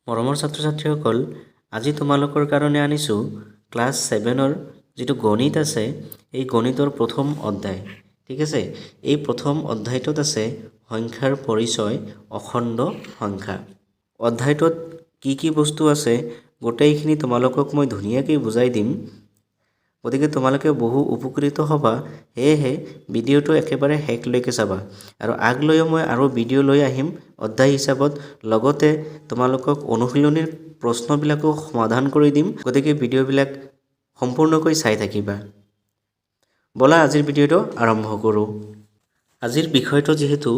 মৰমৰ ছাত্ৰ-ছাত্ৰীসকল, আজি তোমালোকৰ কাৰণে আনিছোঁ ক্লাছ 7ৰ যিটো গণিত আছে, এই গণিতৰ প্ৰথম অধ্যায়। ঠিক আছে, এই প্ৰথম অধ্যায়টোত আছে সংখ্যাৰ পৰিচয়, অখণ্ড সংখ্যা। অধ্যায়টোত কি কি বস্তু আছে গোটেইখিনি তোমালোকক মই ধুনীয়াকৈ বুজাই দিম। গতিকে তোমালোকে বহু উপকৃত হ'বা। সেয়েহে ভিডিঅ'টো একেবাৰে শেষলৈকে চাবা। আৰু আগলৈও মই আৰু ভিডিঅ' লৈ আহিম অধ্যায় হিচাপত, লগতে তোমালোকক অনুশীলনীৰ প্ৰশ্নবিলাকো সমাধান কৰি দিম। গতিকে ভিডিঅ'বিলাক সম্পূৰ্ণকৈ চাই থাকিবা। ব'লা আজিৰ ভিডিঅ'টো আৰম্ভ কৰোঁ। আজিৰ বিষয়টো যিহেতু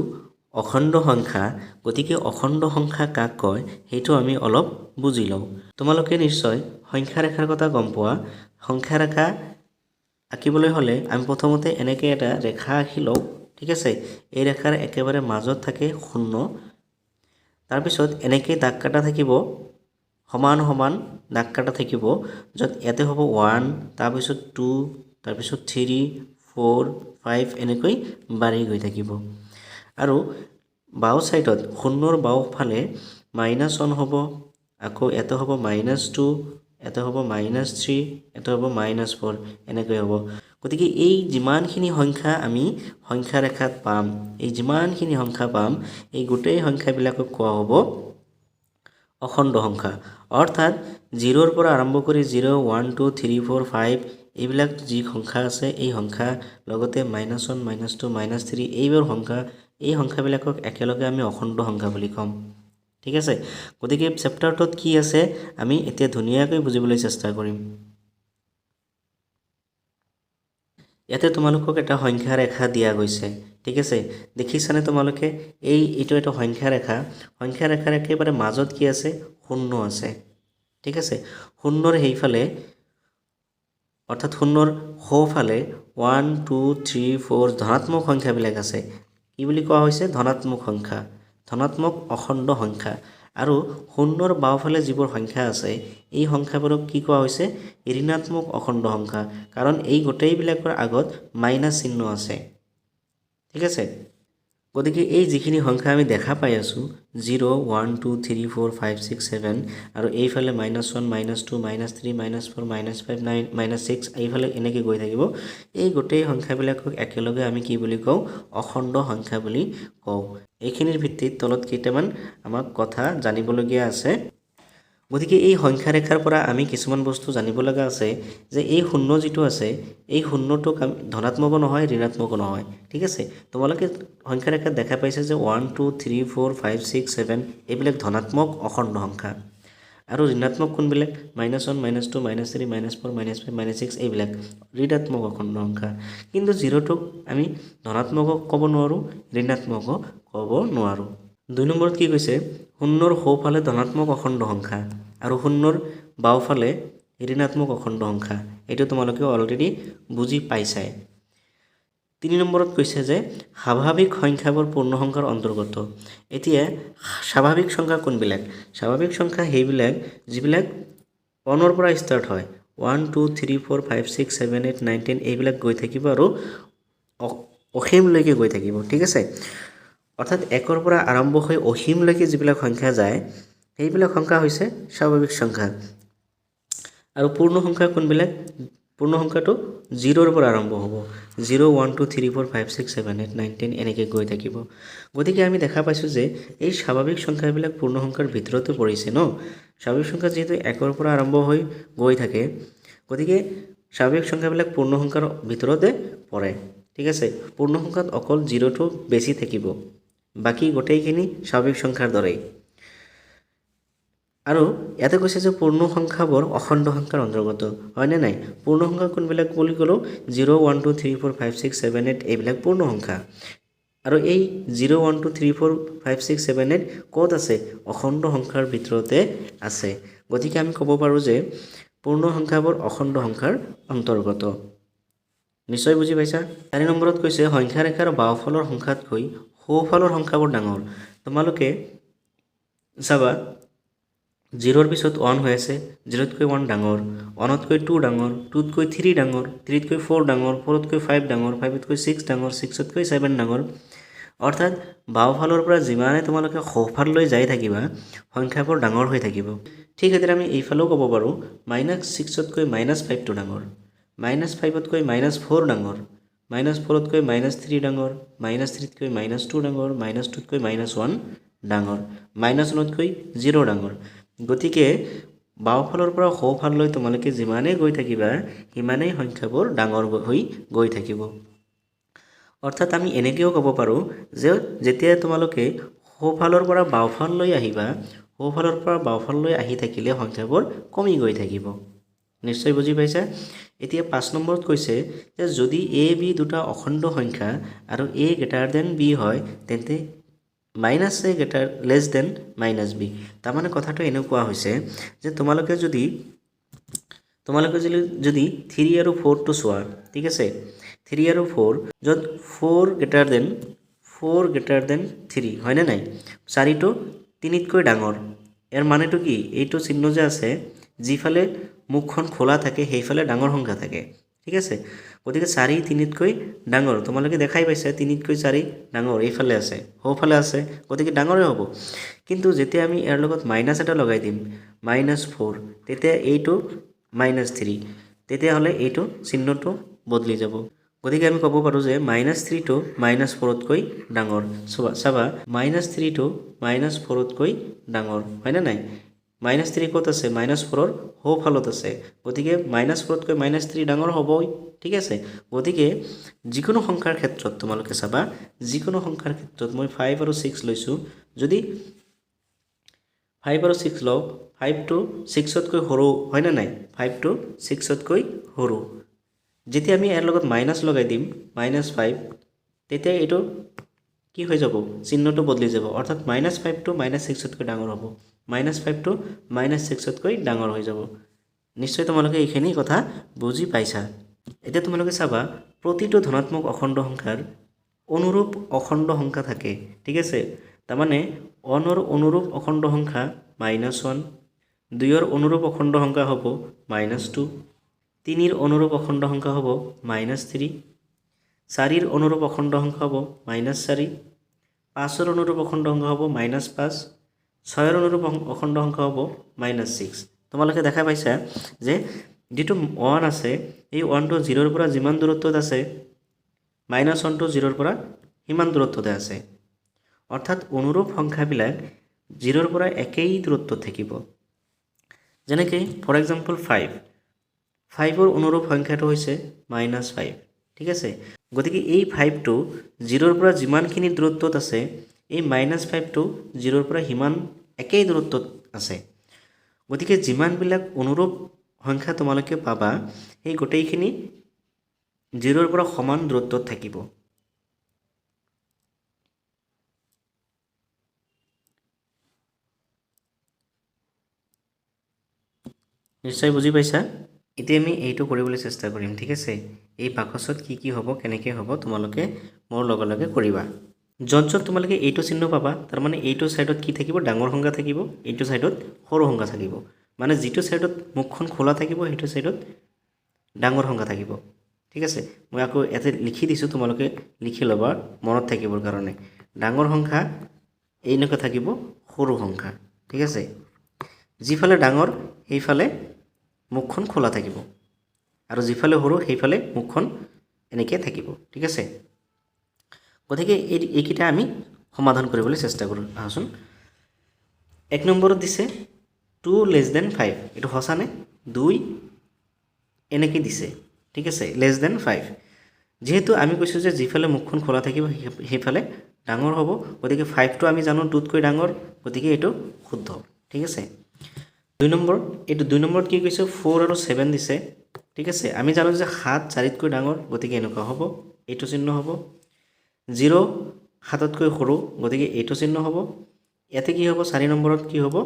অখণ্ড সংখ্যা, গতিকে অখণ্ড সংখ্যা কাক কয় সেইটো আমি অলপ বুজি লওঁ। তোমালোকে নিশ্চয় সংখ্যা ৰেখাৰ কথা গম পোৱা। সংখ্যা ৰেখা আঁকিবলৈ হ'লে আমি প্ৰথমতে এনেকৈ এটা ৰেখা আঁকি লওঁ। ঠিক আছে, এই ৰেখাৰ একেবাৰে মাজত থাকে 0। তাৰপিছত এনেকৈ দাগ কাটা থাকিব, সমান সমান দাগ কাটা থাকিব, য'ত ইয়াতে হ'ব 1, তাৰপিছত 2, তাৰপিছত 3, 4, 5 এনেকৈ বাঢ়ি গৈ থাকিব। আৰু বাওঁ ছাইডত 0ৰ বাওঁফালে -1 হ'ব, আকৌ ইয়াতে হ'ব -2, ইয়াতে হ'ব -3, ইয়াতে হ'ব -4 এনেকৈ হ'ব। গতিকে এই যিমানখিনি সংখ্যা আমি সংখ্যা ৰেখাত পাম, এই যিমানখিনি সংখ্যা পাম, এই গোটেই সংখ্যাবিলাকক কোৱা হ'ব অখণ্ড সংখ্যা। অৰ্থাৎ 0ৰ পৰা আৰম্ভ কৰি 0, 1, 2, 3, 4, 5 এইবিলাক যি সংখ্যা আছে, এই সংখ্যা লগতে -1, -2, -3 এইবোৰ সংখ্যা, এই সংখ্যাবিলাকক একেলগে আমি অখণ্ড সংখ্যা বুলি ক'ম। ঠিক আছে, গতিকে চেপ্টাৰটোত কি আছে আমি এতিয়া ধুনীয়াকৈ বুজিবলৈ চেষ্টা কৰিম। ইয়াতে তোমালোকক এটা সংখ্যা ৰেখা দিয়া গৈছে। ঠিক আছে, দেখিছানে তোমালোকে? এইটো এটা সংখ্যা ৰেখা। সংখ্যা ৰেখাৰ একেবাৰে মাজত কি আছে? 0 আছে। ঠিক আছে, 0ৰ সেইফালে অৰ্থাৎ 0ৰ সোঁফালে 1, 2, 3, 4 ধনাত্মক সংখ্যাবিলাক আছে। কি বুলি কোৱা হৈছে? ধনাত্মক সংখ্যা, ধনাত্মক অখণ্ড সংখ্যা। আৰু 0ৰ বাওঁফালে যিবোৰ সংখ্যা আছে, এই সংখ্যাবোৰক কি কোৱা হৈছে? ঋণাত্মক অখণ্ড সংখ্যা, কাৰণ এই গোটেইবিলাকৰ আগত মাইনাছ চিহ্ন আছে। ঠিক আছে, গতিকে এই যিখিনি সংখ্যা আমি দেখা পাই আছোঁ 0, 1, 2, 3, 4, 5, 6, 7 আৰু এইফালে -1, -2, -3, -4, -5, -6 এইফালে এনেকৈ গৈ থাকিব। এই গোটেই সংখ্যাবিলাকক একেলগে আমি কি বুলি কওঁ? অখণ্ড সংখ্যা বুলি কওঁ। এইখিনিৰ ভিত্তিত তলত কেইটামান আমাক কথা জানিবলগীয়া আছে। গতিকে এই সংখ্যা ৰেখাৰ পৰা আমি কিছুমান বস্তু জানিব লগা আছে, যে এই 0 যিটো আছে, এই 0টোক ধনাত্মকো নহয়, ঋণাত্মকো নহয়। ঠিক আছে, তোমালোকে সংখ্যা ৰেখাত দেখা পাইছে যে 1, 2, 3, 4, 5, 6, 7 এইবিলাক ধনাত্মক অখণ্ড সংখ্যা। আৰু ঋণাত্মক কোনবিলাক? -1, -2, -3, -4, -5, -6 এইবিলাক ঋণাত্মক অখণ্ড সংখ্যা। কিন্তু 0টোক আমি ধনাত্মকো ক'ব নোৱাৰোঁ, ঋণাত্মকো ক'ব নোৱাৰোঁ। 2 নম্বৰত কি কৈছে? 0ৰ সোঁফালে ধনাত্মক অখণ্ড সংখ্যা আৰু 0ৰ বাওঁফালে ঋণাত্মক অখণ্ড সংখ্যা। এইটো তোমালোকে অলৰেডি বুজি পাইছাই। 3 নম্বৰত কৈছে যে স্বাভাৱিক সংখ্যাবোৰ পূৰ্ণ সংখ্যাৰ অন্তৰ্গত। এতিয়া স্বাভাৱিক সংখ্যা কোনবিলাক? স্বাভাৱিক সংখ্যা সেইবিলাক যিবিলাক 1ৰ পৰা ষ্টাৰ্ট হয়। 1, 2, 3, 4, 5, 6, 7, 8, 9, 10 এইবিলাক গৈ থাকিব আৰু অসীমলৈকে গৈ থাকিব। ঠিক আছে, অৰ্থাৎ 1ৰ পৰা আৰম্ভ হৈ অসীমলৈকে যিবিলাক সংখ্যা যায়, সেইবিলাক সংখ্যা হৈছে স্বাভাৱিক সংখ্যা। আৰু পূৰ্ণ সংখ্যা কোনবিলাক? পূৰ্ণ সংখ্যাটো 0ৰ পৰা আৰম্ভ হ'ব। 0, 1, 2, 3, 4, 5, 6, 7, 8, 9, 10 এনেকৈ গৈ থাকিব। গতিকে আমি দেখা পাইছোঁ যে এই স্বাভাৱিক সংখ্যাবিলাক পূৰ্ণ সংখ্যাৰ ভিতৰতে পৰিছে ন। স্বাভাৱিক সংখ্যা যিহেতু 1ৰ পৰা আৰম্ভ হৈ গৈ থাকে, গতিকে স্বাভাৱিক সংখ্যাবিলাক পূৰ্ণ সংখ্যাৰ ভিতৰতে পৰে। ঠিক আছে, পূৰ্ণ সংখ্যাত অকল 0টো বেছি থাকিব, বাকী গোটেইখিনি স্বাভাৱিক সংখ্যাৰ দৰেই। আৰু ইয়াতে কৈছে যে পূৰ্ণ সংখ্যাবোৰ অখণ্ড সংখ্যাৰ অন্তৰ্গত, হয়নে নাই? পূৰ্ণ সংখ্যা কোনবিলাক বুলি ক'লোঁ? 0, 1, 2, 3, 4, 5, 6, 7, 8 এইবিলাক পূৰ্ণ সংখ্যা। আৰু এই 0, 1, 2, 3, 4, 5, 6, 7, 8 ক'ত আছে? অখণ্ড সংখ্যাৰ ভিতৰতে আছে। গতিকে আমি ক'ব পাৰোঁ যে পূৰ্ণ সংখ্যাবোৰ অখণ্ড সংখ্যাৰ অন্তৰ্গত। নিশ্চয় বুজি পাইছা? 4 নম্বৰত কৈছে সংখ্যা ৰেখাৰ বাওঁফালৰ সংখ্যাতকৈ সোঁফালৰ সংখ্যাবোৰ ডাঙৰ। তোমালোকে চাবা 0ৰ পিছত 1 হৈ আছে, 0তকৈ 1 ডাঙৰ, 1তকৈ 2 ডাঙৰ, 2তকৈ 3 ডাঙৰ, 3তকৈ 4 ডাঙৰ, 4তকৈ 5 ডাঙৰ, 5তকৈ 6 ডাঙৰ, 6তকৈ 7 ডাঙৰ। অৰ্থাৎ বাওঁফালৰ পৰা যিমানে তোমালোকে সোঁফাললৈ যাই থাকিবা সংখ্যাবোৰ ডাঙৰ হৈ থাকিব। ঠিক সেইদৰে আমি এইফালেও ক'ব পাৰোঁ -6তকৈ -5টো ডাঙৰ, -5তকৈ -4 ডাঙৰ, -4তকৈ -3 ডাঙৰ, -3তকৈ -2 ডাঙৰ, -2তকৈ -1 ডাঙৰ, -1তকৈ 0 ডাঙৰ। গতিকে বাওঁফালৰ পৰা সোঁফাললৈ তোমালোকে যিমানেই গৈ থাকিবা সিমানেই সংখ্যাবোৰ ডাঙৰ হৈ গৈ থাকিব। অৰ্থাৎ আমি এনেকৈও ক'ব পাৰোঁ যে যেতিয়া তোমালোকে সোঁফালৰ পৰা বাওঁফাললৈ আহিবা, সোঁফালৰ পৰা বাওঁফাললৈ আহি থাকিলে সংখ্যাবোৰ কমি গৈ থাকিব। নিশ্চয় বুজি পাইছা? এতিয়া 5 নম্বৰত কৈছে যে যদি a b দুটা অখণ্ড সংখ্যা আৰু a > b হয় তেন্তে -a -b। তাৰমানে কথাটো এনেকুৱা হৈছে যে তোমালোকে যদি 3 আৰু 4টো চোৱা, ঠিক আছে, 3 আৰু 4 য'ত 4 > 3 হয়নে নাই? 4টো 3তকৈ ডাঙৰ। ইয়াৰ মানেটো কি? এইটো চিহ্ন যে আছে যিফালে মুখখন খোলা থাকে সেইফালে ডাঙৰ সংখ্যা থাকে, ঠিক আছে। গতিকে 4 3তকৈ ডাঙৰ, তোমালোকে দেখাই পাইছা 3তকৈ 4 ডাঙৰ এইফালে আছে, সোঁফালে আছে, গতিকে ডাঙৰে হ'ব। কিন্তু যেতিয়া আমি ইয়াৰ লগত মাইনাছ এটা লগাই দিম -4 তেতিয়া এইটো -3, তেতিয়াহ'লে এইটো চিহ্নটো বদলি যাব। গতিকে আমি ক'ব পাৰোঁ যে -3টো -4তকৈ ডাঙৰ। চাবা -3টো -4তকৈ ডাঙৰ হয়নে নাই? -3 ক'ত আছে? -4ৰ সোঁফালত আছে, গতিকে -4তকৈ -3 ডাঙৰ হ'বই, ঠিক আছে। গতিকে যিকোনো সংখ্যাৰ ক্ষেত্ৰত তোমালোকে চাবা, যিকোনো সংখ্যাৰ ক্ষেত্ৰত মই 5 আৰু 6 লৈছোঁ, যদি 5 আৰু 6 লওঁ, 5টো 6তকৈ সৰু হয়নে নাই? 5টো 6তকৈ সৰু। যেতিয়া আমি ইয়াৰ লগত মাইনাছ লগাই দিম -5, তেতিয়া এইটো কি হৈ যাব? চিহ্নটো বদলি যাব, অৰ্থাৎ -5টো -6তকৈ ডাঙৰ হ'ব, -5টো -6তকৈ ডাঙৰ হৈ যাব। নিশ্চয় তোমালোকে এইখিনি কথা বুজি পাইছা। এতিয়া তোমালোকে চাবা প্ৰতিটো ধনাত্মক অখণ্ড সংখ্যাৰ অনুৰূপ অখণ্ড সংখ্যা থাকে, ঠিক আছে। তাৰমানে 1ৰ অনুৰূপ অখণ্ড সংখ্যা -1, 2ৰ অনুৰূপ অখণ্ড সংখ্যা হ'ব -2, 3ৰ অনুৰূপ অখণ্ড সংখ্যা হ'ব -3, 4ৰ অনুৰূপ অখণ্ড সংখ্যা হ'ব -4, 5ৰ অনুৰূপ অখণ্ড সংখ্যা হ'ব -5, 6ৰ অনুৰূপ অখণ্ড সংখ্যা হ'ব -6। তোমালোকে দেখা পাইছা যে যিটো 1 আছে এই 1টো 0ৰ পৰা যিমান দূৰত্বত আছে -1টো 0ৰ পৰা সিমান দূৰত্বতে আছে। অৰ্থাৎ অনুৰূপ সংখ্যাবিলাক 0ৰ পৰা একেই দূৰত্বত থাকিব। যেনেকৈ ফৰ এক্সাম্পল 5ৰ অনুৰূপ সংখ্যাটো হৈছে -5, ঠিক আছে। গতিকে এই 5টো 0ৰ পৰা যিমানখিনি দূৰত্বত আছে এই -5টো 0ৰ পৰা সিমান একেই দূৰত্বত আছে। গতিকে যিমানবিলাক অনুৰূপ সংখ্যা তোমালোকে পাবা সেই গোটেইখিনি 0ৰ পৰা সমান দূৰত্বত থাকিব। নিশ্চয় বুজি পাইছা? এতিয়া আমি এইটো কৰিবলৈ চেষ্টা কৰিম, ঠিক আছে। এই বাকচত কি কি হ'ব, কেনেকৈ হ'ব তোমালোকে মোৰ লগে লগে কৰিবা। য'ত তোমালোকে এইটো চিহ্ন পাবা তাৰমানে এইটো ছাইডত কি থাকিব? ডাঙৰ সংখ্যা থাকিব, এইটো ছাইডত সৰু সংখ্যা থাকিব। মানে যিটো ছাইডত মুখখন খোলা থাকিব সেইটো ছাইডত ডাঙৰ সংখ্যা থাকিব, ঠিক আছে। মই আকৌ ইয়াতে লিখি দিছোঁ, তোমালোকে লিখি ল'বা মনত থাকিবৰ কাৰণে। ডাঙৰ সংখ্যা এনেকুৱা থাকিব, সৰু সংখ্যা, ঠিক আছে। যিফালে ডাঙৰ সেইফালে মুখখন খোলা থাকিব আৰু যিফালে সৰু সেইফালে মুখখন এনেকৈ থাকিব, ঠিক আছে। গতিকে এইকেইটা আমি সমাধান কৰিবলৈ চেষ্টা কৰোঁ। আহচোন 1 নম্বৰত দিছে 2 < 5, এইটো সঁচানে? 2 এনেকৈ দিছে, ঠিক আছে, <5। যিহেতু আমি কৈছোঁ যে যিফালে মুখখন খোলা থাকিব সেইফালে ডাঙৰ হ'ব, গতিকে 5টো আমি জানো 2তকৈ ডাঙৰ, গতিকে এইটো শুদ্ধ, ঠিক আছে। 2 নম্বৰত কি কৈছে? 4 আৰু 7 দিছে, ঠিক আছে। আমি জানো যে 7 4তকৈ ডাঙৰ, গতিকে এনেকুৱা হ'ব, এইটো চিহ্ন হ'ব। 0 7তকৈ সৰু, গতিকে এইটো চিহ্ন হ'ব। ইয়াতে কি হ'ব? 4 নম্বৰত কি হ'ব?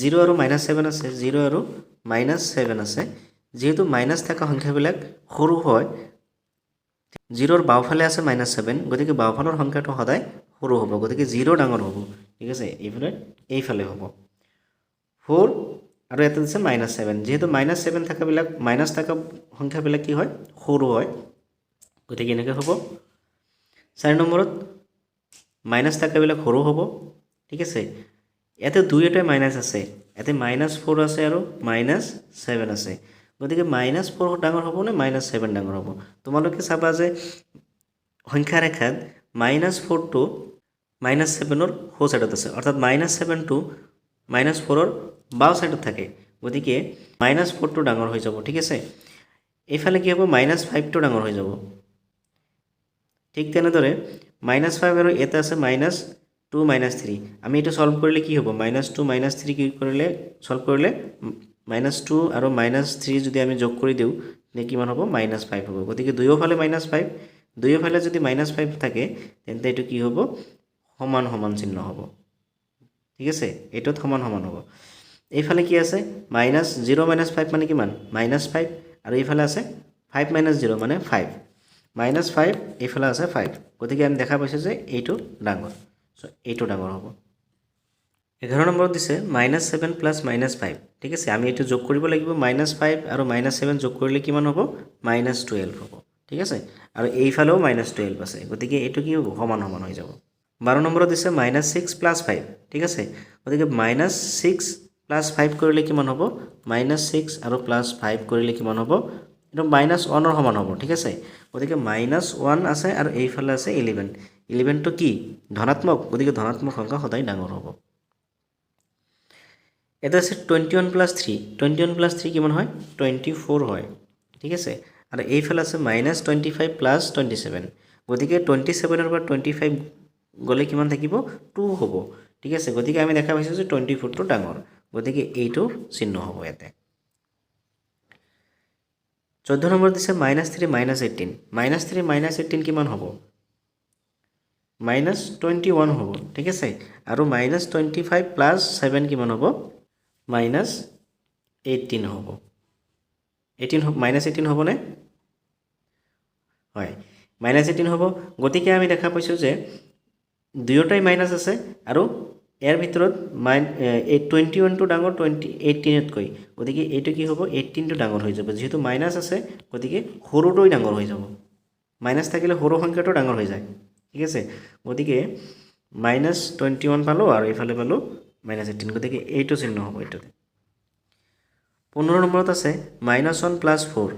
0 আৰু -7 আছে, 0 আৰু -7 আছে। যিহেতু মাইনাছ থকা সংখ্যাবিলাক সৰু হয়, 0ৰ বাওঁফালে আছে -7, গতিকে বাওঁফালৰ সংখ্যাটো সদায় সৰু হ'ব, গতিকে 0 ডাঙৰ হ'ব, ঠিক আছে। এইফালে হ'ব 4 আৰু এটা দিছে -7, যিহেতু -7 থকাবিলাক মাইনাছ থকা সংখ্যাবিলাক কি হয়? সৰু হয়, গতিকে এনেকৈ হ'ব। 4 নম্বৰত মাইনাছ থকাবিলাক সৰু হ'ব ঠিক আছে ইয়াতে দুয়োটাই মাইনাছ আছে ইয়াতে -4 আছে আৰু -7 আছে গতিকে -4 ডাঙৰ হ'ব নে -7 ডাঙৰ হ'ব তোমালোকে চাবা যে সংখ্যা ৰেখাত -4 টো -7ৰ সো সাইডত আছে অৰ্থাৎ -7 টো -4ৰ বাও সাইডত থাকে গতিকে -4 টো ডাঙৰ হৈ যাব ঠিক আছে এইফালে কি হ'ব -5 টো ডাঙৰ হৈ যাব ঠিক তেনেদৰে -5 আৰু এটা আছে -2 -3 আমি এটা সলভ কৰিলে কি হ'ব -2 -3 কি কৰিলে সলভ কৰিলে -2 আৰু -3 যদি আমি যোগ কৰি দিও নে কিমান হ'ব -5 হ'ব গতিকে দুয়োফালে -5 দুয়োফালে যদি -5 থাকে তেন্তে এটো কি হ'ব সমান সমান চিহ্ন হ'ব ঠিক আছে এটোত সমান সমান হ'ব এইফালে কি আছে -0 -5 মানে কিমান -5 আৰু এইফালে আছে 5 -0 মানে 5 -5 এইফালে আছে 5 গতিকে আমি দেখা পাইছো যে এইটো ডাঙৰ সো এইটো ডাঙৰ হ'ব 11 নম্বৰত দিছে -7 + -5 ঠিক আছে আমি এটো যোগ কৰিব লাগিব -5 আৰু -7 যোগ কৰিলে কিমান হ'ব -12 হ'ব ঠিক আছে আৰু এইফালেও -12 আছে গতিকে এটো কি হ'ব সমান সমান হৈ যাব 12 নম্বৰত দিছে -6 + 5 ঠিক আছে গতিকে -6 + 5 কৰিলে কিমান হ'ব -6 আৰু +5 কৰিলে কিমান হ'ব এটো -1 ৰ সমান হ'ব ঠিক আছে গতিকে -1 আছে আৰু এইফালে আছে 11 11 টো কি ধনাত্মক গতিকে ধনাত্মক সংখ্যা সদায় ডাঙৰ হ'ব এটা আছে 21 + 3 21 + 3 কিমান হয় 24 হয় ঠিক আছে আৰু এইফালে আছে -25 + 27 গতিকে 27 ৰ পৰা 25 গলে কিমান থাকিব 2 হ'ব ঠিক আছে গতিকে আমি দেখা পাইছো যে 24 টো ডাঙৰ গতিকে এইটো চিহ্ন হ'ব ইয়াতে 14 নম্বৰ দিছে -3 -18 -3 -18 কিমান হ'ব -21 হ'ব ঠিক আছে আৰু -25 + 7 কিমান হ'ব -18 হ'ব 18 হ'ব নে হয় -18 হ'ব গতিকে আমি দেখা পাইছো যে দুয়োটাই মাইনাস আছে আৰু ইয়াৰ ভিতৰত 21 টো ডাঙৰ 18 তকৈ গতিকে এইটো কি হ'ব 18 টো ডাঙৰ হৈ যাব যেহেতু মাইনাস আছে গতিকে সৰুটোই ডাঙৰ হৈ যাব মাইনাস থাকিলে সৰু সংখ্যাটো ডাঙৰ হৈ যায় ঠিক আছে গতিকে -21 পালো আৰু ইফালে পালো -18 গতিকে এইটো চিহ্ন হ'ব এটোতে 15 নম্বৰত আছে -1 + 4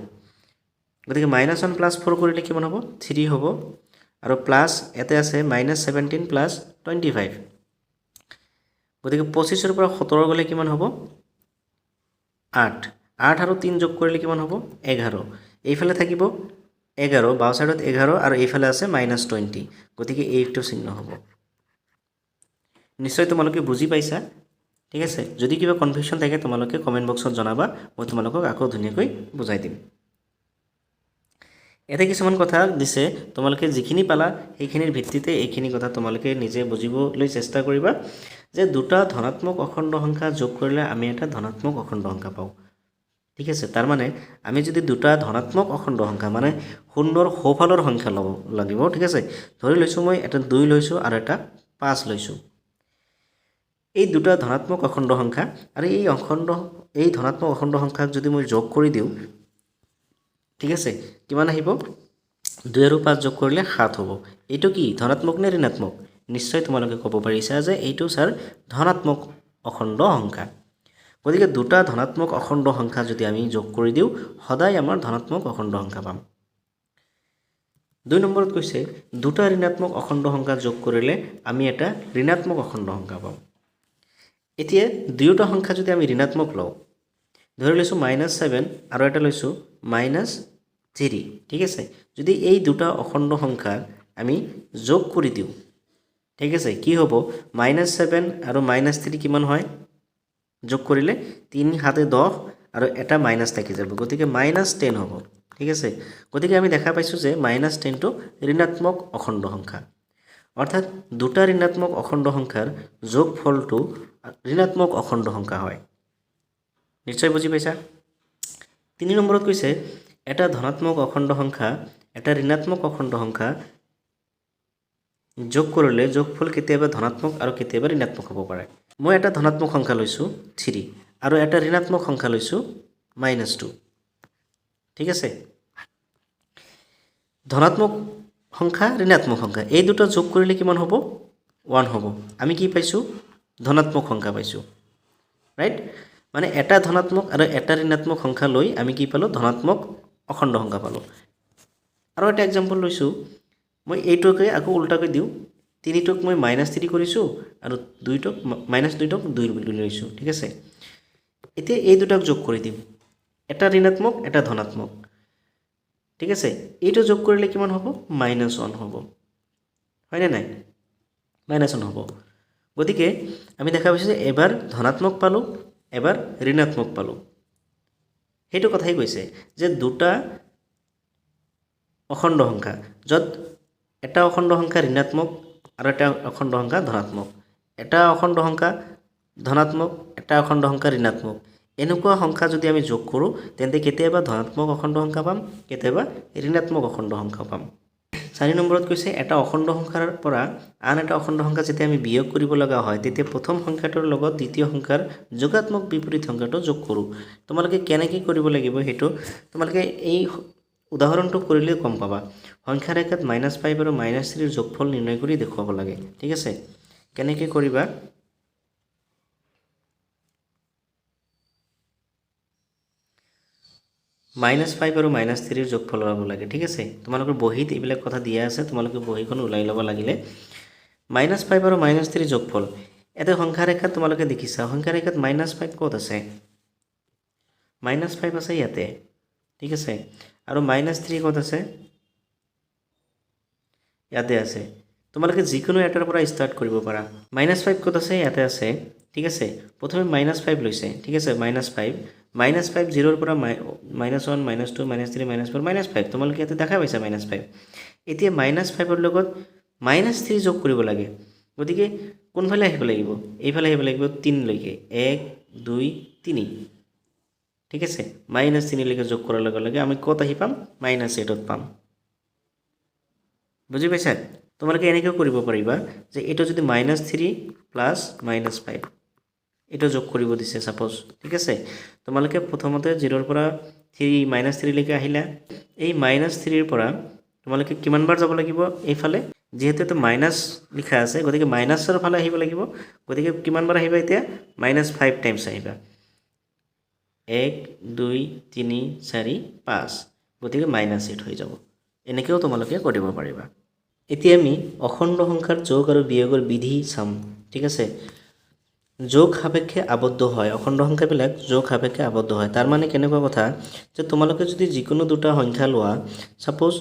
গতিকে -1 + 4 কৰিলে কিমান হ'ব 3 হ'ব আৰু প্লাস এতে আছে -17 + 25 গতিকে 25 ৰ পৰা 17 গলে কিমান হ'ব 8 8 আৰু 3 যোগ কৰিলে কিমান হ'ব 11 এইফালে থাকিব 11 বাও সাইডত 11 আৰু এইফালে আছে -20 গতিকে এইটো চিহ্ন হ'ব নিশ্চয় তোমালোকে বুজি পাইছা ঠিক আছে যদি কিবা কনফিউজন থাকে তোমালোকে কমেন্ট বক্সত জনাবা মই তোমালোকক আকৌ ধুনীয়াকৈ বুজাই দিম এতে কিছুমান কথা দিছে তোমালোকে যিখিনি পালা সেইখিনিৰ ভিত্তিতে এইখিনি কথা তোমালোকে নিজে বুজিবলৈ চেষ্টা কৰিবা যে দুটা ধনাত্মক অখণ্ড সংখ্যা যোগ কৰিলে আমি এটা ধনাত্মক অখণ্ড সংখ্যা পাও ঠিক আছে তাৰ মানে আমি যদি দুটা ধনাত্মক অখণ্ড সংখ্যা মানে শূন্যৰ সোঁফালৰ সংখ্যা লব লাগিব ঠিক আছে ধৰি লৈছো মই এটা 2 লৈছো আৰু এটা 5 লৈছো এই দুটা ধনাত্মক অখণ্ড সংখ্যা আৰু এই ধনাত্মক অখণ্ড সংখ্যাক যদি মই যোগ কৰি দিও ঠিক আছে কিমান আহিব 2 আৰু 5 যোগ কৰিলে 7 হ'ব এইটো কি ধনাত্মক নে ঋণাত্মক নিশ্চয় তোমালোকে ক'ব পাৰিছা যে এইটো স্যাৰ ধনাত্মক অখণ্ড সংখ্যা গতিকে দুটা ধনাত্মক অখণ্ড সংখ্যা যদি আমি যোগ কৰি দিও সদায় আমাৰ ধনাত্মক অখণ্ড সংখ্যা পাম 2 নম্বৰত কৈছে দুটা ঋণাত্মক অখণ্ড সংখ্যা যোগ কৰিলে আমি এটা ঋণাত্মক অখণ্ড সংখ্যা পাম এতিয়া দুয়োটা সংখ্যা যদি আমি ঋণাত্মক লওঁ ধৰি লৈছো -7 আৰু এটা লৈছো -3 ঠিক আছে যদি এই দুটা অখণ্ড সংখ্যা আমি যোগ কৰি দিও ঠিক আছে কি হ'ব -7 আৰু -3 কিমান হয় যোগ কৰিলে 3 7 10 আৰু এটা মাইনাস থাকি যাব গতিকে -10 হ'ব ঠিক আছে গতিকে আমি দেখা পাইছো যে -10 টো ঋণাত্মক অখণ্ড সংখ্যা অৰ্থাৎ দুটা ঋণাত্মক অখণ্ড সংখ্যাৰ যোগফলটো ঋণাত্মক অখণ্ড সংখ্যা হয় নিশ্চয় বুজি পাইছা 3 নম্বৰত কৈছে এটা ধনাত্মক অখণ্ড সংখ্যা এটা ঋণাত্মক অখণ্ড সংখ্যা যোগ কৰিলে যোগফল কেতিয়াবা ধনাত্মক আৰু কেতিয়াবা ঋণাত্মক হ'ব পাৰে মই এটা ধনাত্মক সংখ্যা লৈছো 3 আৰু এটা ঋণাত্মক সংখ্যা লৈছো -2 ঠিক আছে ধনাত্মক সংখ্যা ঋণাত্মক সংখ্যা এই দুটো যোগ কৰিলে কিমান হ'ব 1 হ'ব আমি কি পাইছোঁ ধনাত্মক সংখ্যা পাইছোঁ ৰাইট মানে এটা ধনাত্মক আৰু এটা ঋণাত্মক সংখ্যা লৈ আমি কি পালোঁ ধনাত্মক অখণ্ড সংখ্যা পালোঁ আৰু এটা এক্সাম্পল লৈছোঁ মই এইটোকে আকৌ উল্টাকৈ দিওঁ 3টোক মই -3 কৰিছোঁ আৰু 2টোক -2টোক 2 বুলি লৈছোঁ ঠিক আছে এতিয়া এই দুটাক যোগ কৰি দিম এটা ঋণাত্মক এটা ধনাত্মক ঠিক আছে এইটো যোগ কৰিলে কিমান হ'ব -1 হ'ব হয়নে নাই -1 হ'ব গতিকে আমি দেখা পাইছোঁ যে এবাৰ ধনাত্মক পালোঁ এবাৰ ঋণাত্মক পালোঁ সেইটো কথাই কৈছে যে দুটা অখণ্ড সংখ্যা য'ত এটা অখণ্ড সংখ্যা ঋণাত্মক আৰু এটা অখণ্ড সংখ্যা ধনাত্মক এটা অখণ্ড সংখ্যা ধনাত্মক এটা অখণ্ড সংখ্যা ঋণাত্মক এনেকুৱা সংখ্যা যদি আমি যোগ কৰোঁ তেন্তে কেতিয়াবা ধনাত্মক অখণ্ড সংখ্যা পাম কেতিয়াবা ঋণাত্মক অখণ্ড সংখ্যা পাম 4 নম্বৰত কৈছে এটা অখণ্ড সংখ্যাৰ পৰা আন এটা অখণ্ড সংখ্যা যেতিয়া আমি বিয়োগ কৰিব লগা হয় তেতিয়া প্ৰথম সংখ্যাটোৰ লগত দ্বিতীয় সংখ্যাৰ যোগাত্মক বিপৰীত সংখ্যাটো যোগ কৰোঁ তোমালোকে কেনেকৈ কৰিব লাগিব সেইটো তোমালোকে এই উদাহৰণটো কৰিলে গম পাবা সংখ্যা ৰেখাত -5 আৰু -3ৰ যোগফল নিৰ্ণয় কৰি দেখুৱাব লাগে ঠিক আছে কেনেকৈ কৰিবা -5 আৰু -3ৰ যোগফল ওলাব লাগে ঠিক আছে তোমালোকৰ বহীত এইবিলাক কথা দিয়া আছে তোমালোকে বহীখন ওলাই ল'ব লাগিলে -5 আৰু -3ৰ যোগফল এটা সংখ্যা ৰেখাত তোমালোকে দেখিছা সংখ্যা ৰেখাত -5 ক'ত আছে -5 আছে ইয়াতে ঠিক আছে আৰু -3 ক'ত আছে ইয়াতে আছে তোমালোকে যিকোনো এটাৰ পৰা ষ্টাৰ্ট কৰিব পাৰা -5 ক'ত আছে ইয়াতে আছে ঠিক আছে প্ৰথমে -5 লৈছে ঠিক আছে -5 0ৰ পৰা -1 -2 -3 -4 -5 তোমালোকে ইয়াতে দেখা পাইছা -5 এতিয়া -5ৰ লগত -3 যোগ কৰিব লাগে গতিকে কোনফালে আহিব লাগিব এইফালে আহিব লাগিব 3 লৈকে 1 2 3 ঠিক আছে -3 লৈকে যোগ কৰাৰ লগে লগে আমি ক'ত আহি পাম -8ত পাম বুজি পাইছা তোমালোকে এনেকৈ কৰিব পাৰিবা যে এইটো যদি -3 প্লাছ -5 এইটো যোগ কৰিব দিছে সাপোজ ঠিক আছে তোমালোকে প্ৰথমতে 0ৰ পৰা 3 লৈকে আহিলা এই -3ৰ পৰা তোমালোকে কিমান বাৰ যাব লাগিব এইফালে যেহেতু এটা মাইনাস লিখা আছে গতিকে মাইনাসৰ ফালে আহিব লাগিব গতিকে কিমান বাৰ আহিবা এতিয়া -5 টাইমছ আহিবা 1 2 3 4 5 গতিকে -8 হৈ যাব এনেকেও তোমালোকে কৰিব পাৰিবা এতিয়া আমি অখণ্ড সংখ্যাৰ যোগ আৰু বিয়োগৰ বিধি চাম ঠিক আছে যোগ সাপেক্ষে আবদ্ধ হয় অখণ্ড সংখ্যাবিলাক যোগ সাপেক্ষে আবদ্ধ হয় তাৰ মানে কেনেকুৱা কথা যে তোমালোকে যদি যিকোনো দুটা সংখ্যা লোৱা সাপোজ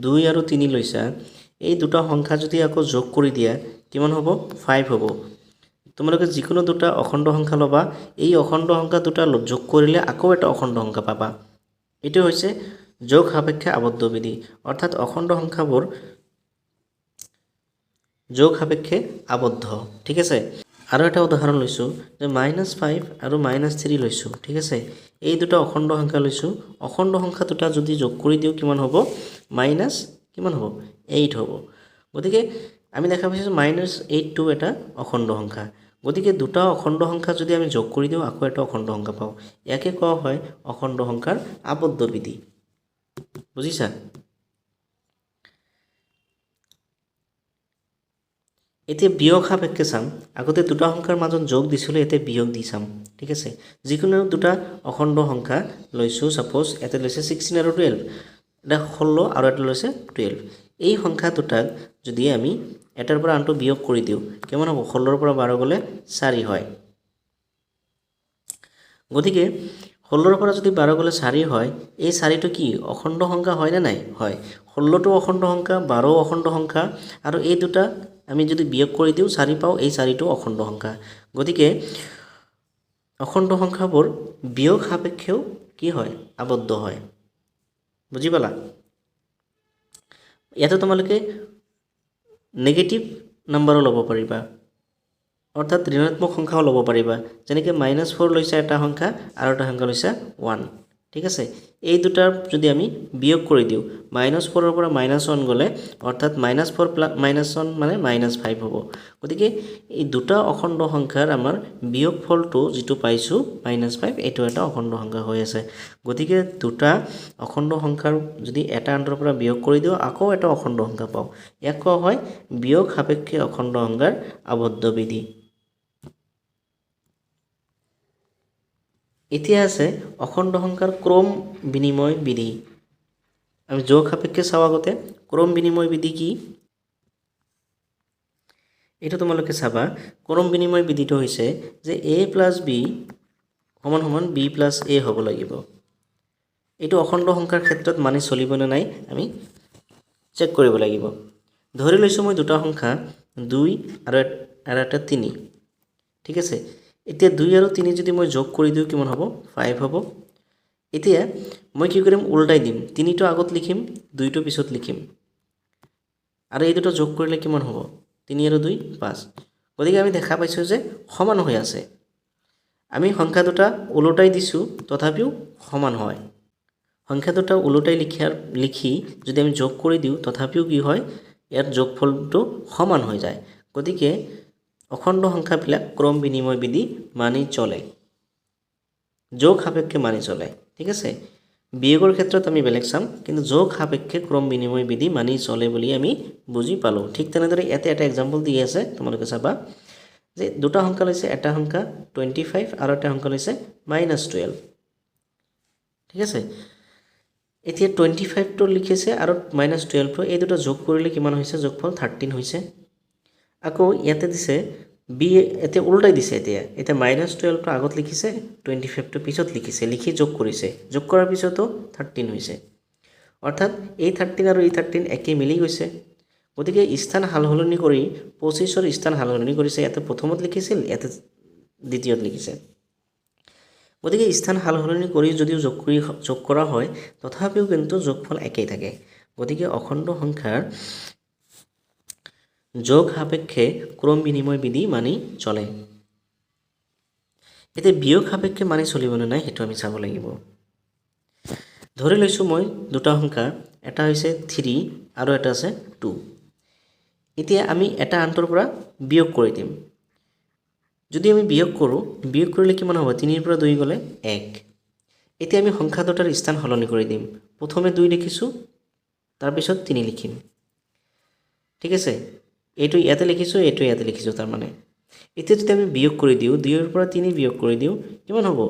2 আৰু 3 লৈছা এই দুটা সংখ্যা যদি আকৌ যোগ কৰি দিয়া কিমান হ'ব 5 হ'ব তোমালোকে যিকোনো দুটা অখণ্ড সংখ্যা ল'বা এই অখণ্ড সংখ্যা দুটা যোগ কৰিলে আকৌ এটা অখণ্ড সংখ্যা পাবা এটো হৈছে যোগ সাপেক্ষে আবদ্ধ বিধি অৰ্থাৎ অখণ্ড সংখ্যাবোৰ যোগ সাপেক্ষে আবদ্ধ ঠিক আছে আৰু এটা উদাহৰণ লৈছো যে -5 আৰু -3 লৈছো ঠিক আছে এই দুটা অখণ্ড সংখ্যা লৈছো অখণ্ড সংখ্যা দুটা যদি যোগ কৰি দিও কিমান হ'ব মাইনাস কিমান হ'ব 8 হ'ব গতিকে আমি দেখা পাইছো -8 টো এটা অখণ্ড সংখ্যা গতিকে দুটা অখণ্ড সংখ্যা যদি আমি যোগ কৰি দিও আকৌ এটা অখণ্ড সংখ্যা পাও ইয়াকে কোৱা হয় অখণ্ড সংখ্যাৰ আবদ্ধ বিধি বুজিছা এতিয়া বিয়োগ সাপেক্ষে চাম আগতে দুটা সংখ্যাৰ মাজত যোগ দিছিল এতিয়া বিয়োগ দি চাম ঠিক আছে যিকোনো দুটা অখণ্ড সংখ্যা লৈছো সাপোজ এটা লৈছে 16 আৰু 12 এটা 16 আৰু এটা লৈছে 12 এই সংখ্যা দুটাক যদি আমি এটাৰ পৰা আনটো বিয়োগ কৰি দিও কিমান হ'ব 16 ৰ পৰা 12 গলে 4 হয় গতিকে 16 ৰ পৰা যদি 12 গলে 4 হয় এই 4টো কি অখণ্ড সংখ্যা হয় না নাই হয় 16 টো অখণ্ড সংখ্যা 12 অখণ্ড সংখ্যা আৰু এই দুটা আমি যদি বিয়োগ কৰি দিও 4 পাও এই 4টো অখণ্ড সংখ্যা গতিকে অখণ্ড সংখ্যাবোৰ বিয়োগ সাপেক্ষেও কি হয় আবদ্ধ হয় বুজি পালা ইয়াতে তোমালোকে নেগেটিভ নাম্বাৰো ল'ব পাৰিবা অৰ্থাৎ ঋণাত্মক সংখ্যাও ল'ব পাৰিবা যেনেকৈ -4 লৈছে এটা সংখ্যা আৰু এটা সংখ্যা লৈছে 1 ঠিক আছে এই দুটাৰ যদি আমি বিয়োগ কৰি দিওঁ -4 পৰা -1 গ'লে অৰ্থাৎ -4 -1 মানে -5 হ'ব গতিকে এই দুটা অখণ্ড সংখ্যাৰ আমাৰ বিয়োগ ফলটো যেটো পাইছো -5 এটো এটা অখণ্ড সংখ্যা হৈ আছে গতিকে দুটা অখণ্ড সংখ্যাৰ যদি এটা আনটোৰ পৰা বিয়োগ কৰি দিওঁ আকৌ এটা অখণ্ড সংখ্যা পাওঁ ইয়াক কোৱা হয় বিয়োগ সাপেক্ষে অখণ্ড সংখ্যাৰ আবদ্ধ বিধি এতিয়া আছে অখণ্ড সংখ্যাৰ ক্ৰম বিনিময় বিধি আমি যোগ সাপেক্ষে চাও আগতে ক্ৰম বিনিময় বিধি কি এটা তোমালোকে চাবা ক্ৰম বিনিময় বিধিটো হৈছে যে a + b = b + a হ'ব লাগিব এটো অখণ্ড সংখ্যাৰ ক্ষেত্ৰত মানি চলিব না নাই আমি চেক কৰিব লাগিব ধৰি লৈছো মই দুটা সংখ্যা 2 আৰু এটা 3 ঠিক আছে এতিয়া 2 আৰু 3 যদি মই যোগ কৰি দিও কিমান হ'ব 5 হ'ব এতিয়া মই কি কৰিম উল্টাই দিম 3 টো আগত লিখিম 2 টো পিছত লিখিম আৰু এই দুটো যোগ কৰিলে কিমান হ'ব 3 আৰু 2 5 গতিকে আমি দেখা পাইছো যে সমান হৈ আছে আমি সংখ্যা দুটা উল্টাই দিছো তথাপিও সমান হয় সংখ্যা দুটা উল্টাই লিখি যদি আমি যোগ কৰি দিও তথাপিও কি হয় ইয়াৰ যোগফলটো সমান হৈ যায় গতিকে অখণ্ড সংখ্যাবিলাক ক্ৰম বিনিময় বিধি মানি চলে যোগ সাপেক্ষে মানি চলে ঠিক আছে বিয়োগৰ ক্ষেত্ৰত আমি বেলেগ চাম কিন্তু যোগ সাপেক্ষে ক্ৰম বিনিময় বিধি মানি চলে বুলি আমি বুজি পালো ঠিক তেনেদৰে ইয়াতে এটা एग्जांपल দি আছে তোমালোকে চাবা যে দুটা সংখ্যা লৈছে এটা সংখ্যা 25 আৰু এটা সংখ্যা লৈছে -12 ঠিক আছে এতিয়া 25 টো লিখিছে আৰু -12 টো এই দুটা যোগ কৰিলে কিমান হৈছে যোগফল 13 হৈছে আকৌ ইয়াতে দিছে b এতে উল্টাই দিছে এতিয়া -12 টো আগত লিখিছে 25 টো পিছত লিখিছে লিখি যোগ কৰিছে যোগ কৰাৰ পিছতো 13 হৈছে অৰ্থাৎ এই 13 আৰু এই 13 একে মিলি গৈছে গতিকে স্থান হালহলনি কৰি 25 ৰ স্থান হালহলনি কৰিছে ইয়াতে প্ৰথমত লিখিছিল ইয়াতে দ্বিতীয়ত লিখিছে গতিকে স্থান হালহলনি কৰি যদিও যোগ কৰা হয় তথাপিও কিন্তু যোগফল একেই থাকে গতিকে অখণ্ড সংখ্যাৰ যোগ সাপেক্ষে ক্ৰম বিনিময় বিধি মানি চলে এতে বিয়োগ সাপেক্ষে মানি চলিবনে নাই হেতু আমি চাব লাগিব ধৰি লৈছো মই দুটা সংখ্যা এটা হৈছে 3 আৰু এটা আছে 2 এতিয়া আমি এটা আনটোৰ পৰা বিয়োগ কৰি দিম যদি আমি বিয়োগ কৰিলে কিমান হ'ব 3 ৰ পৰা 2 গলে 1 এতিয়া আমি সংখ্যা দুটাৰ স্থান হলনি কৰি দিম প্ৰথমে 2 লিখিছো তাৰ পিছত 3 লিখিম ঠিক আছে এইটো ইয়াতে লিখিছো এইটো ইয়াতে লিখিছো তাৰ মানে এতিয়া যদি আমি বিয়োগ কৰি দিও 2 ৰ পৰা 3 বিয়োগ কৰি দিও কিমান হ'ব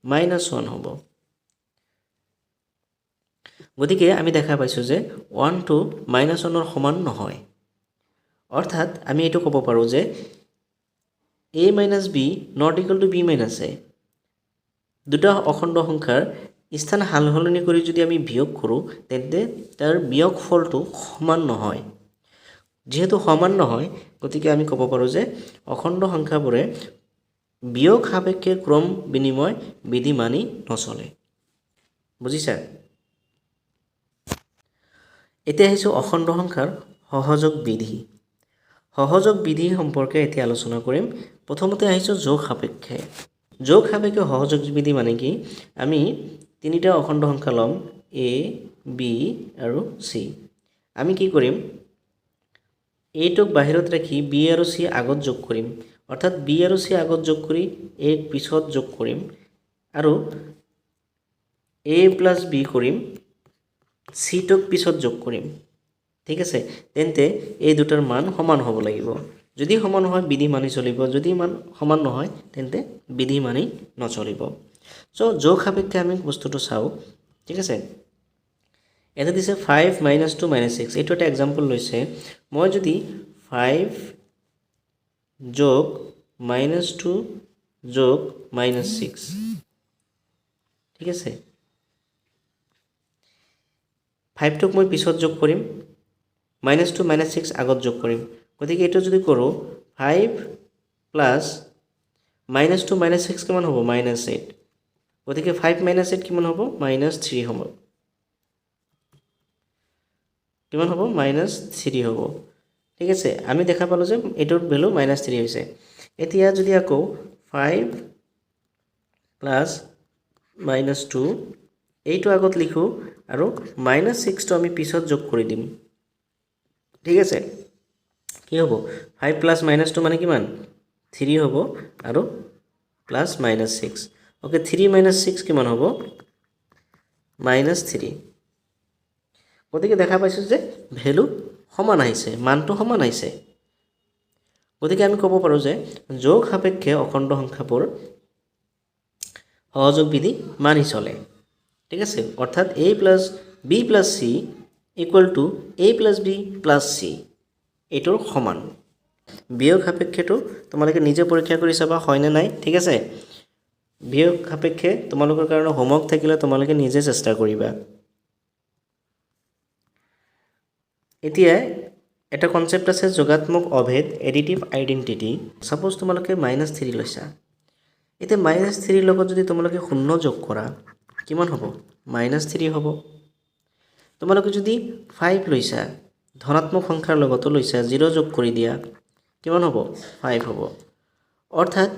-1 হ'ব গতিকে আমি দেখা পাইছো যে 1 টো -1 ৰ সমান নহয় অৰ্থাৎ আমি এটো ক'ব পাৰো যে a - b ≠ b - a দুটা অখণ্ড সংখ্যাৰ স্থান হালহলনি কৰি যদি আমি বিয়োগ কৰো তেন্তে তাৰ বিয়োগ ফলটো সমান নহয় যেহেতু সমান নহয় গতিকে আমি ক'ব পাৰো যে অখণ্ড সংখ্যাবোৰে বিয়োগ সাপেক্ষে ক্ৰম বিনিময় বিধি মানি নচলে বুজিছা এতিয়া আহিছো অখণ্ড সংখ্যাৰ সহযোগ বিধি সম্পৰ্কে এতিয়া আলোচনা কৰিম প্ৰথমতে আহিছো যোগ সাপেক্ষে সহযোগ বিধি মানে কি আমি তিনিটা অখণ্ড সংখ্যা লম a b আৰু c আমি কি কৰিম a টোক বাহিৰত ৰাখি b আৰু c আগত যোগ কৰিম অৰ্থাৎ b আৰু c আগত যোগ কৰি a পিছত যোগ কৰিম আৰু a + b কৰিম c টোক পিছত যোগ কৰিম ঠিক আছে তেন্তে এই দুটাৰ মান সমান হ'ব লাগিব যদি সমান হয় বিধি মানি চলিব যদি মান সমান নহয় তেন্তে বিধি মানি নচলিব সো যোগ সাপেক্ষে আমি বস্তুটো চাও ঠিক আছে এটা দিছে 5 - 2 - 6 এইটো এটা एग्जांपल লৈছে মই যদি 5 যোগ -2 যোগ -6 ঠিক আছে 5 টোক মই পিছত যোগ কৰিম -2 - 6 আগত যোগ কৰিম গতিকে এটো যদি কৰো 5 প্লাস -2 - 6 কিমান হ'ব -8 গতিকে 5 - 8 কিমান হ'ব -3 হ'ব কিমান হ'ব -3 হ'ব ঠিক আছে আমি দেখা পালো যে এটোৰ ভ্যালু -3 হৈছে এতিয়া যদি আকৌ 5 প্লাস -2 এইটো আগত লিখোঁ আৰু -6টো আমি পিছত যোগ কৰি দিম ঠিক আছে কি হ'ব 5 প্লাছ -2 মানে কিমান 3 হ'ব আৰু প্লাছ -6 ওকে 3 - 6 কিমান হ'ব -3 গতিকে দেখা পাইছোঁ যে ভ্যালু সমান আহিছে মানটো সমান আহিছে গতিকে আমি ক'ব পাৰোঁ যে যোগ সাপেক্ষে অখণ্ড সংখ্যাবোৰ সহযোগ বিধি মানি চলে ঠিক আছে অৰ্থাৎ a + b + c = a + b + c এইটোৰ সমান বিয়োগ সাপেক্ষেটো তোমালোকে নিজে পৰীক্ষা কৰি চাবা হয় নে নাই ঠিক আছে বিয়োগ সাপেক্ষে তোমালোকৰ কাৰণে হোমৱৰ্ক থাকিলে তোমালোকে নিজে চেষ্টা কৰিবা এতিয়া এটা কনসেপ্ট আছে যোগাত্মক অভেদ এডিটিভ আইডেন্টিটি সাপোজ তোমালোকে -3 লৈছা এতিয়া -3 লগত যদি তোমালোকে শূন্য যোগ কৰা কিমান হ'ব -3 হ'ব তোমালোকে যদি 5 লৈছা ধনাত্মক সংখ্যাৰ লগতো লৈছা 0 যোগ কৰি দিয়া কিমান হ'ব 5 হ'ব অৰ্থাৎ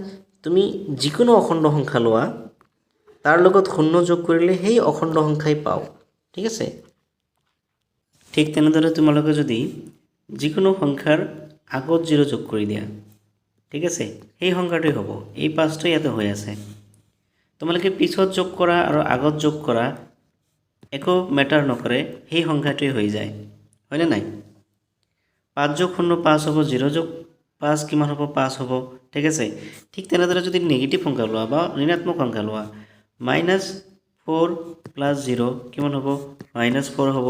তুমি যিকোনো অখণ্ড সংখ্যা লোৱা তাৰ লগত শূন্য যোগ কৰিলে সেই অখণ্ড সংখ্যাই পাও ঠিক আছে ঠিক তেনেদৰে তোমালোকে যদি যিকোনো সংখ্যাৰ আগত 0 যোগ কৰি দিয়া ঠিক আছে সেই সংখ্যাটোই হ'ব এই পাঁচটো ইয়াতে হৈ আছে তোমালোকে পিছত যোগ কৰা আৰু আগত যোগ কৰা একো মেটাৰ নকৰে সেই সংখ্যাটোই হৈ যায় হয়নে নাই 5 যোগ 0 5 হ'ব 0 যোগ 5 কিমান হ'ব 5 হ'ব ঠিক আছে ঠিক তেনেদৰে যদি নেগেটিভ সংখ্যা লোৱা বা ঋণাত্মক সংখ্যা লোৱা -4 + 0 কিমান হ'ব -4 হ'ব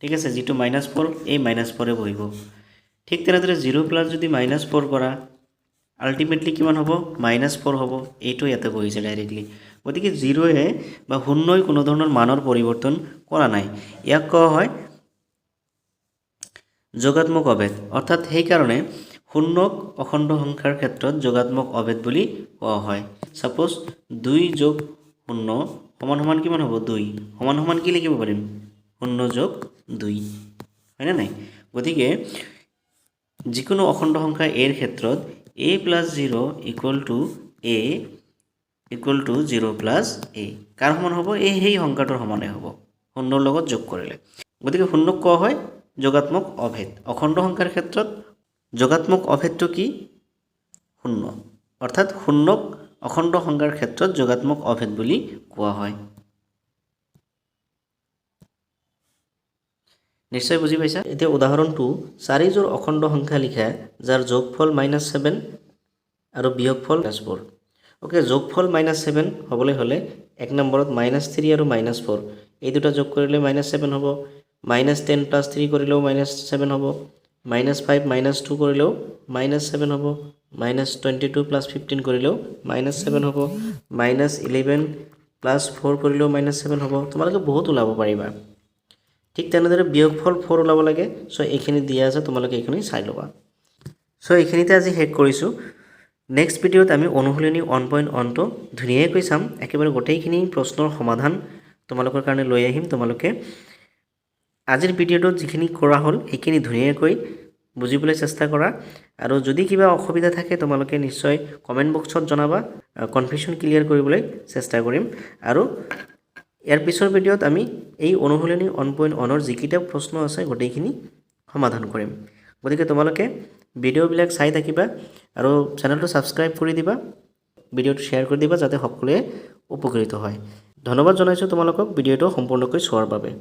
ঠিক আছে যেটো -4 এই -4 এ বহিব ঠিক তেনেদৰে 0 প্লাস যদি -4 কৰা আলটিমেটলি কিমান হ'ব -4 হ'ব এইটো ইয়াতে বহিছে ডাইৰেক্টলি গতিকে 0 এ বা 0 কোনো ধৰণৰ মানৰ পৰিৱৰ্তন কৰা নাই ইয়াক কোৱা হয় যোগাত্মক অভেদ অৰ্থাৎ সেই কাৰণে শূন্যক অখণ্ড সংখ্যাৰ ক্ষেত্ৰত যোগাত্মক অভেদ বুলি কোৱা হয় সাপোজ 2 + 0 সমান কিমান হ'ব 2 সমান কি লিখিব পাৰিম 0 + 2 হয়নে নাই গতিকে যিকোনো অখণ্ড সংখ্যা a এর ক্ষেত্ৰত a + 0 = a = 0 + a কাৰ সমান হ'ব এই সেই সংখ্যাটোৰ সমানে হ'ব শূন্যৰ লগত যোগ কৰিলে গতিকে শূন্যক কোৱা হয় যোগাত্মক অভেদ অখণ্ড সংখ্যাৰ ক্ষেত্ৰত যোগাত্মক অভেদটো কি শূন্য অৰ্থাৎ শূন্যক অখণ্ড সংখ্যাৰ ক্ষেত্ৰত যোগাত্মক অভেদ বুলি কোৱা হয় নিশ্চয় বুজি পাইছা এতিয়া উদাহৰণ 2 4 জোড় অখণ্ড সংখ্যা লিখা যাৰ যোগফল -7 আৰু বিয়োগফল +4 ওকে যোগফল -7 হ'বলৈ হলে এক নম্বৰত -3 আৰু -4 এই দুটা যোগ কৰিলে -7 হ'ব -10 + 3 কৰিলেও -7 হ'ব -5 - 2 কৰিলেও -7 হ'ব -22 + 15 কৰিলেও -7 হ'ব -11 + 4 কৰিলেও -7 হ'ব তোমালোকে বহুত ওলাব পাৰিবা ঠিক তেনেদৰে বিয়োগফল 4 ওলাব লাগে সো এইখিনি দিয়া আছে তোমালোকে এইখিনি চাই লবা সো এইখিনিতে আজি শেষ কৰিছো নেক্সট ভিডিওত আমি অনুশীলনী 1.1 টো ধুনীয়াকৈ চাম একেবাৰে গোটেইখিনি প্ৰশ্নৰ সমাধান তোমালোকৰ কাৰণে লৈ আহিম তোমালোকে আজিৰ ভিডিওটো যিখিনি কৰা হ'ল এইখিনি ধুনীয়াকৈ বুজিবলৈ চেষ্টা কৰা আৰু যদি কিবা অসুবিধা থাকে তোমালোকে নিশ্চয় কমেন্ট বক্সত জনাবা কনফিউজন ক্লিয়াৰ কৰিবলৈ চেষ্টা কৰিম আৰু ইয়াৰ পিছৰ ভিডিওত আমি এই অনুশীলনী 1.1 ৰ যিকিটা প্ৰশ্ন আছে গোটেইখিনি সমাধান কৰিম গতিকে তোমালোকে ভিডিওবিলাক চাই থাকিবা আৰু চেনেলটো সাবস্ক্ৰাইব কৰি দিবা ভিডিওটো শেয়াৰ কৰি দিবা যাতে সকলোৱে উপকৃত হয় ধন্যবাদ জনাইছো তোমালোকক ভিডিওটো সম্পূৰ্ণকৈ চোৱাৰ বাবে